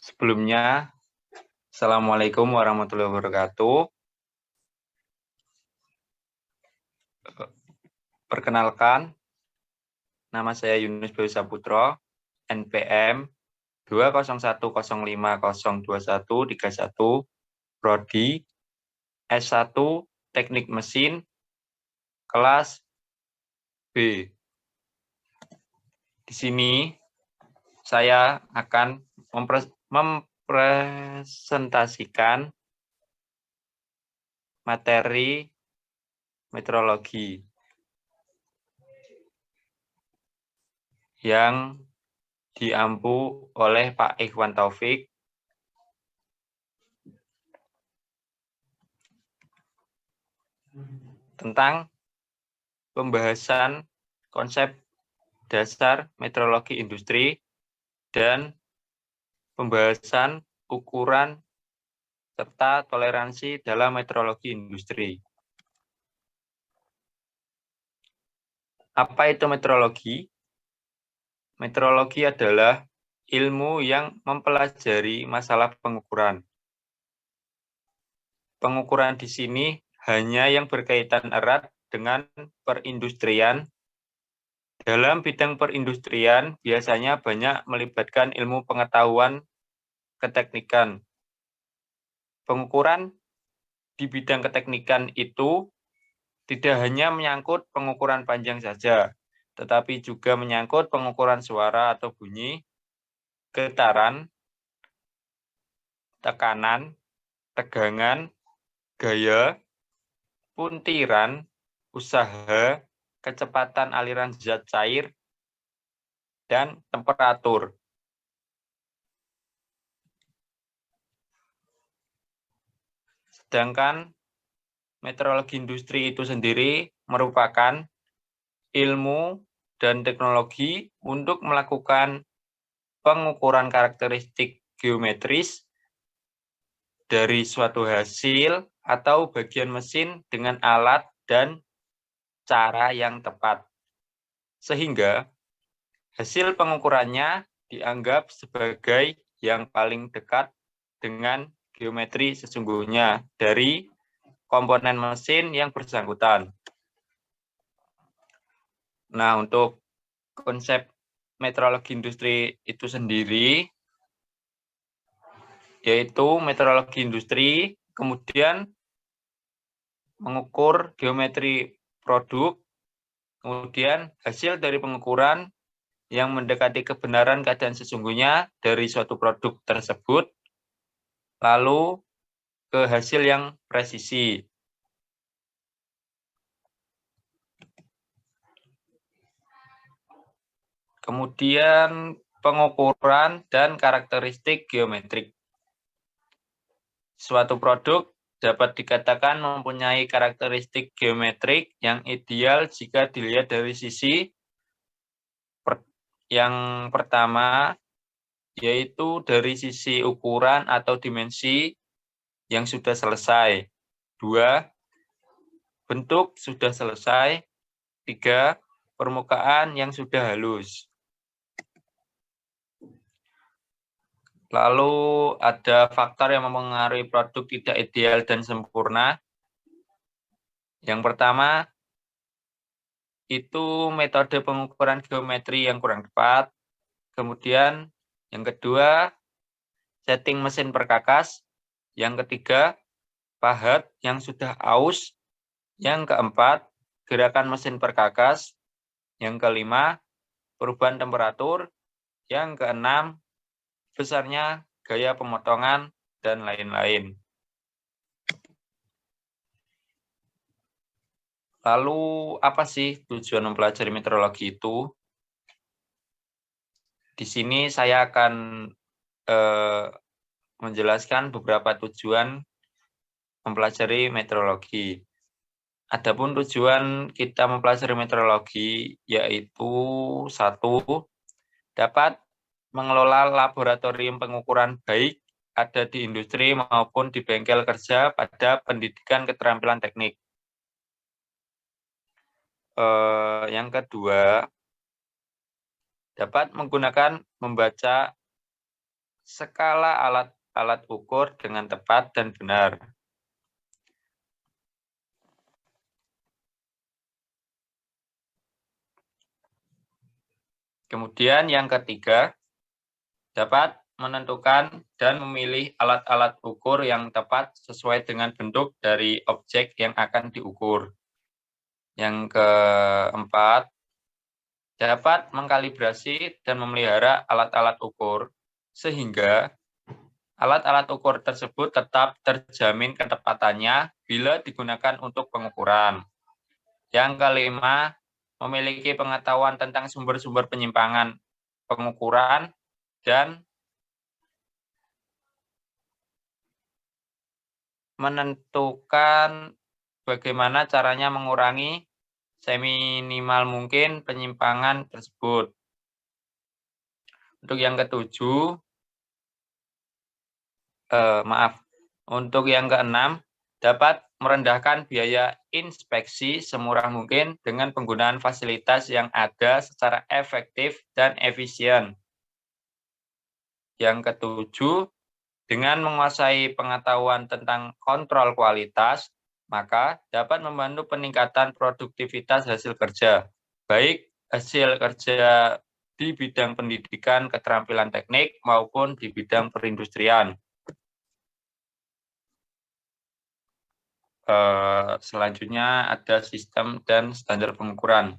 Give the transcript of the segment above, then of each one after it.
Sebelumnya, Assalamualaikum warahmatullahi wabarakatuh. Perkenalkan, nama saya Yunus Bayu Saputro, NPM 20105023131, Prodi S1 Teknik Mesin, kelas B. Di sini saya akan mempresentasikan materi meteorologi yang diampu oleh Pak Ikhwan Taufik tentang pembahasan konsep dasar meteorologi industri dan pembahasan ukuran serta toleransi dalam meteorologi industri. Apa itu meteorologi? Meteorologi adalah ilmu yang mempelajari masalah pengukuran. Pengukuran di sini hanya yang berkaitan erat dengan perindustrian. Dalam bidang perindustrian biasanya banyak melibatkan ilmu pengetahuan keteknikan. Pengukuran di bidang keteknikan itu tidak hanya menyangkut pengukuran panjang saja, tetapi juga menyangkut pengukuran suara atau bunyi, getaran, tekanan, tegangan, gaya, puntiran, usaha, kecepatan aliran zat cair, dan temperatur. Sedangkan meteorologi industri itu sendiri merupakan ilmu dan teknologi untuk melakukan pengukuran karakteristik geometris dari suatu hasil atau bagian mesin dengan alat dan cara yang tepat. Sehingga hasil pengukurannya dianggap sebagai yang paling dekat dengan geometri sesungguhnya dari komponen mesin yang bersangkutan. Nah, untuk konsep meteorologi industri itu sendiri, yaitu meteorologi industri, kemudian mengukur geometri produk, kemudian hasil dari pengukuran yang mendekati kebenaran keadaan sesungguhnya dari suatu produk tersebut, lalu ke hasil yang presisi. Kemudian pengukuran dan karakteristik geometrik. Suatu produk dapat dikatakan mempunyai karakteristik geometrik yang ideal jika dilihat dari sisi yang pertama, yaitu dari sisi ukuran atau dimensi yang sudah selesai. 2, bentuk sudah selesai. 3, permukaan yang sudah halus. Lalu ada faktor yang mempengaruhi produk tidak ideal dan sempurna. Yang pertama, itu metode pengukuran geometri yang kurang tepat. Kemudian yang kedua, setting mesin perkakas. Yang ketiga, pahat yang sudah aus. Yang keempat, gerakan mesin perkakas. Yang kelima, perubahan temperatur. Yang keenam, besarnya gaya pemotongan, dan lain-lain. Lalu apa sih tujuan mempelajari meteorologi itu? Di sini saya akan menjelaskan beberapa tujuan mempelajari meteorologi. Adapun tujuan kita mempelajari meteorologi yaitu 1, dapat mengelola laboratorium pengukuran baik ada di industri maupun di bengkel kerja pada pendidikan keterampilan teknik. Yang kedua, dapat menggunakan membaca skala alat ukur dengan tepat dan benar. Kemudian yang ketiga, dapat menentukan dan memilih alat-alat ukur yang tepat sesuai dengan bentuk dari objek yang akan diukur. Yang keempat, dapat mengkalibrasi dan memelihara alat-alat ukur sehingga alat-alat ukur tersebut tetap terjamin ketepatannya bila digunakan untuk pengukuran. Yang kelima, memiliki pengetahuan tentang sumber-sumber penyimpangan pengukuran dan menentukan bagaimana caranya mengurangi seminimal mungkin penyimpangan tersebut. Untuk yang ketujuh, untuk yang keenam, dapat merendahkan biaya inspeksi semurah mungkin dengan penggunaan fasilitas yang ada secara efektif dan efisien. Yang ketujuh, dengan menguasai pengetahuan tentang kontrol kualitas, maka dapat membantu peningkatan produktivitas hasil kerja, baik hasil kerja di bidang pendidikan, keterampilan teknik, maupun di bidang perindustrian. Selanjutnya ada sistem dan standar pengukuran.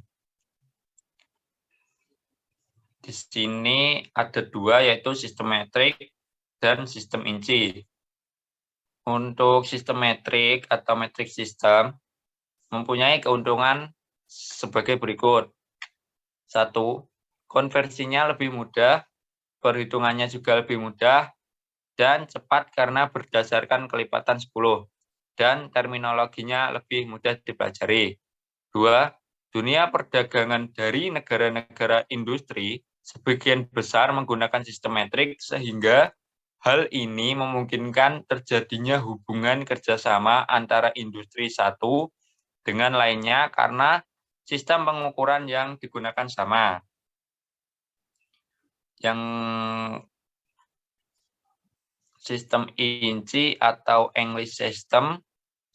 Di sini ada dua, yaitu sistem metrik dan sistem inci. Untuk sistem metrik atau metrik sistem mempunyai keuntungan sebagai berikut. 1. Konversinya lebih mudah, perhitungannya juga lebih mudah, dan cepat karena berdasarkan kelipatan 10, dan terminologinya lebih mudah dipelajari. 2. Dunia perdagangan dari negara-negara industri sebagian besar menggunakan sistem metrik sehingga hal ini memungkinkan terjadinya hubungan kerjasama antara industri satu dengan lainnya karena sistem pengukuran yang digunakan sama. Yang sistem inci atau English system,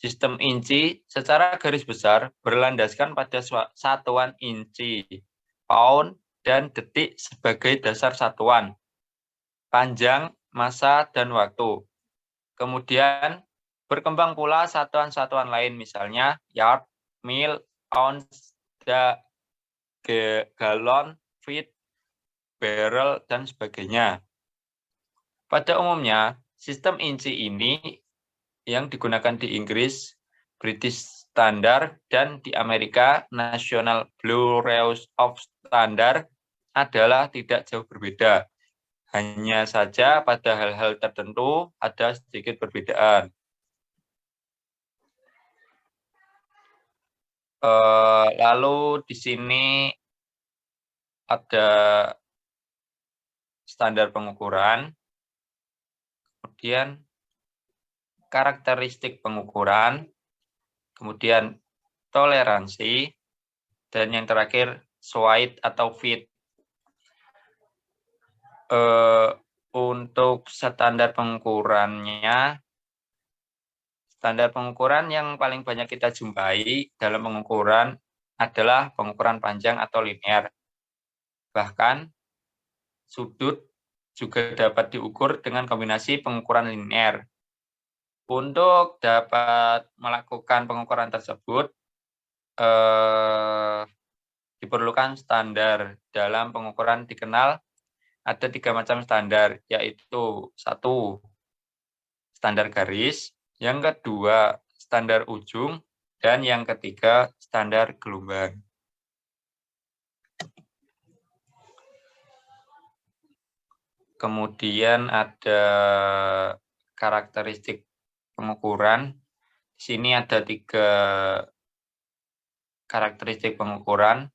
sistem inci secara garis besar berlandaskan pada satuan inci, pound, dan detik sebagai dasar satuan, panjang, massa, dan waktu. Kemudian berkembang pula satuan-satuan lain, misalnya yard, mil, ounce, galon, feet, barrel, dan sebagainya. Pada umumnya, sistem inci ini yang digunakan di Inggris, British Standard, dan di Amerika, National Bureau of Standard adalah tidak jauh berbeda. Hanya saja pada hal-hal tertentu ada sedikit perbedaan. Lalu di sini ada standar pengukuran, kemudian karakteristik pengukuran, kemudian toleransi, dan yang terakhir SWOT atau fit. Untuk standar pengukurannya, standar pengukuran yang paling banyak kita jumpai dalam pengukuran adalah pengukuran panjang atau linear. Bahkan sudut juga dapat diukur dengan kombinasi pengukuran linear. Untuk dapat melakukan pengukuran tersebut, diperlukan standar. Dalam pengukuran dikenal ada 3 macam standar, yaitu 1, standar garis, yang kedua, standar ujung, dan yang ketiga, standar gelombang. Kemudian ada karakteristik pengukuran. Di sini ada 3 karakteristik pengukuran,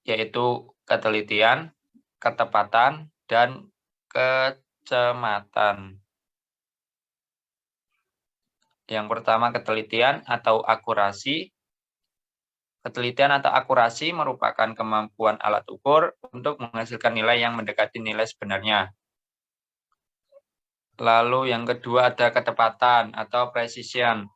yaitu ketelitian, ketepatan, dan kecamatan. Yang pertama, ketelitian atau akurasi. Ketelitian atau akurasi merupakan kemampuan alat ukur untuk menghasilkan nilai yang mendekati nilai sebenarnya. Lalu yang kedua ada ketepatan atau precision.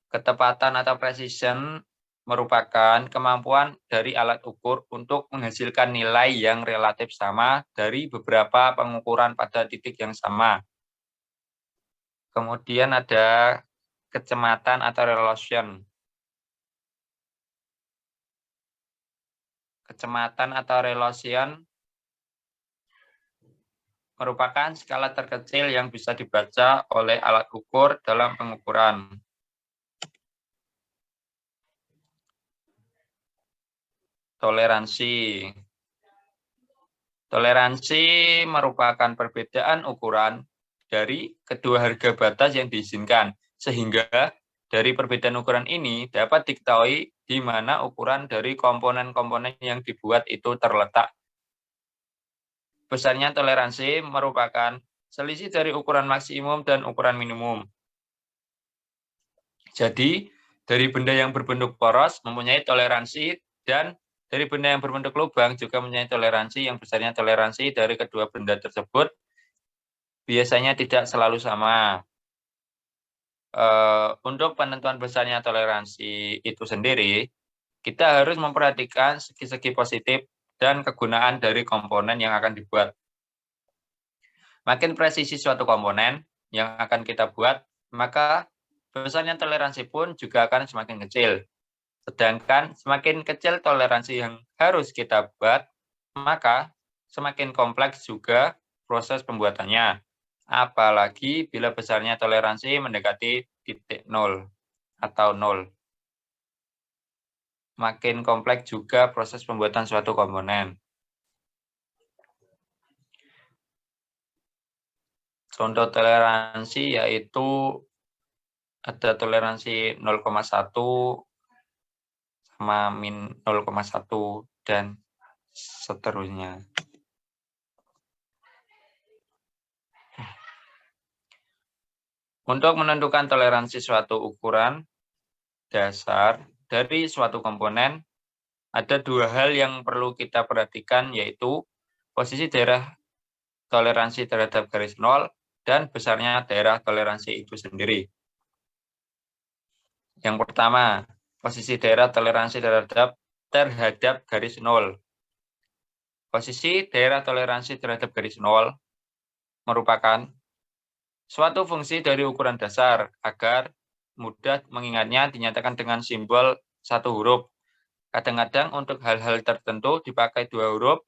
Ketepatan atau precision merupakan kemampuan dari alat ukur untuk menghasilkan nilai yang relatif sama dari beberapa pengukuran pada titik yang sama. Kemudian ada kecamatan atau relation. Kecamatan atau relation merupakan skala terkecil yang bisa dibaca oleh alat ukur dalam pengukuran. Toleransi. Toleransi merupakan perbedaan ukuran dari kedua harga batas yang diizinkan, sehingga dari perbedaan ukuran ini dapat diketahui di mana ukuran dari komponen-komponen yang dibuat itu terletak. Besarnya toleransi merupakan selisih dari ukuran maksimum dan ukuran minimum. Jadi, dari benda yang berbentuk poros mempunyai toleransi, dan dari benda yang berbentuk lubang juga mempunyai toleransi, yang besarnya toleransi dari kedua benda tersebut biasanya tidak selalu sama. Untuk penentuan besarnya toleransi itu sendiri, kita harus memperhatikan segi-segi positif dan kegunaan dari komponen yang akan dibuat. Makin presisi suatu komponen yang akan kita buat, maka besarnya toleransi pun juga akan semakin kecil. Sedangkan semakin kecil toleransi yang harus kita buat, maka semakin kompleks juga proses pembuatannya. Apalagi bila besarnya toleransi mendekati titik nol atau nol. Makin kompleks juga proses pembuatan suatu komponen. Contoh toleransi yaitu ada toleransi 0,1 sama min 0,1 dan seterusnya. Untuk menentukan toleransi suatu ukuran dasar dari suatu komponen, ada dua hal yang perlu kita perhatikan, yaitu posisi daerah toleransi terhadap garis nol dan besarnya daerah toleransi itu sendiri. Yang pertama, posisi daerah toleransi terhadap garis nol. Posisi daerah toleransi terhadap garis nol merupakan suatu fungsi dari ukuran dasar. Agar mudah mengingatnya, dinyatakan dengan simbol satu huruf. Kadang-kadang untuk hal-hal tertentu dipakai dua huruf.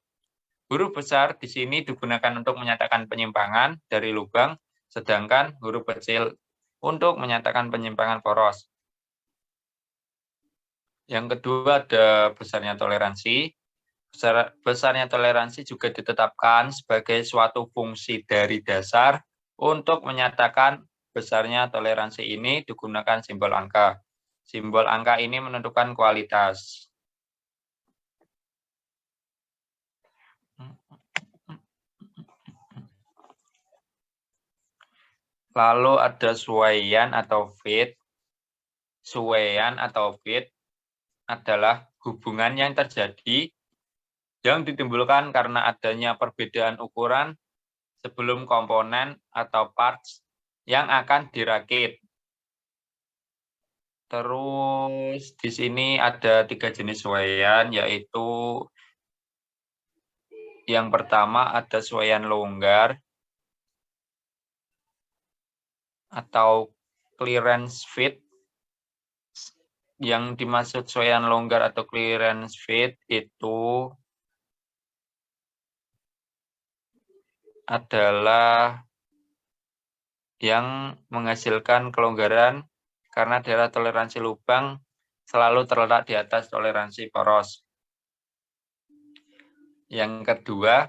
Huruf besar di sini digunakan untuk menyatakan penyimpangan dari lubang, sedangkan huruf kecil untuk menyatakan penyimpangan poros. Yang kedua ada besarnya toleransi. Besarnya toleransi juga ditetapkan sebagai suatu fungsi dari dasar. Untuk menyatakan besarnya toleransi ini digunakan simbol angka. Simbol angka ini menentukan kualitas. Lalu ada suaian atau fit. Suaian atau fit adalah hubungan yang terjadi yang ditimbulkan karena adanya perbedaan ukuran sebelum komponen atau parts yang akan dirakit. Terus di sini ada 3 jenis suaian, yaitu yang pertama ada suaian longgar atau clearance fit. Yang dimaksud suaian longgar atau clearance fit itu adalah yang menghasilkan kelonggaran karena daerah toleransi lubang selalu terletak di atas toleransi poros. Yang kedua,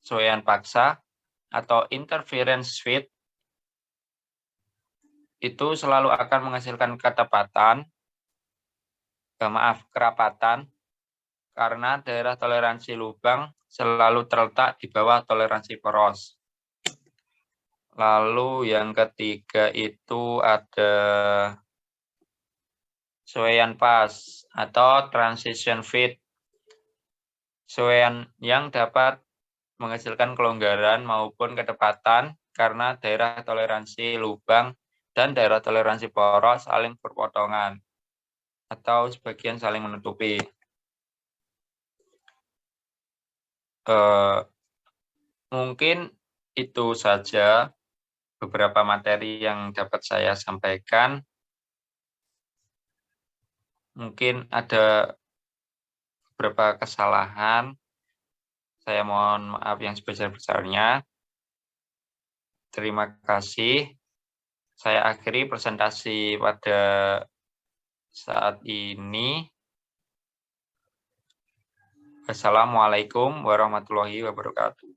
suaian paksa atau interference fit itu selalu akan menghasilkan kerapatan karena daerah toleransi lubang selalu terletak di bawah toleransi poros. Lalu yang ketiga itu ada suaian pas atau transition fit. Suaian yang dapat menghasilkan kelonggaran maupun ketepatan karena daerah toleransi lubang dan daerah toleransi poros saling berpotongan atau sebagian saling menutupi. Mungkin itu saja beberapa materi yang dapat saya sampaikan. Mungkin ada beberapa kesalahan. Saya mohon maaf yang sebesar-besarnya. Terima kasih. Saya akhiri presentasi pada saat ini. Wassalamualaikum warahmatullahi wabarakatuh.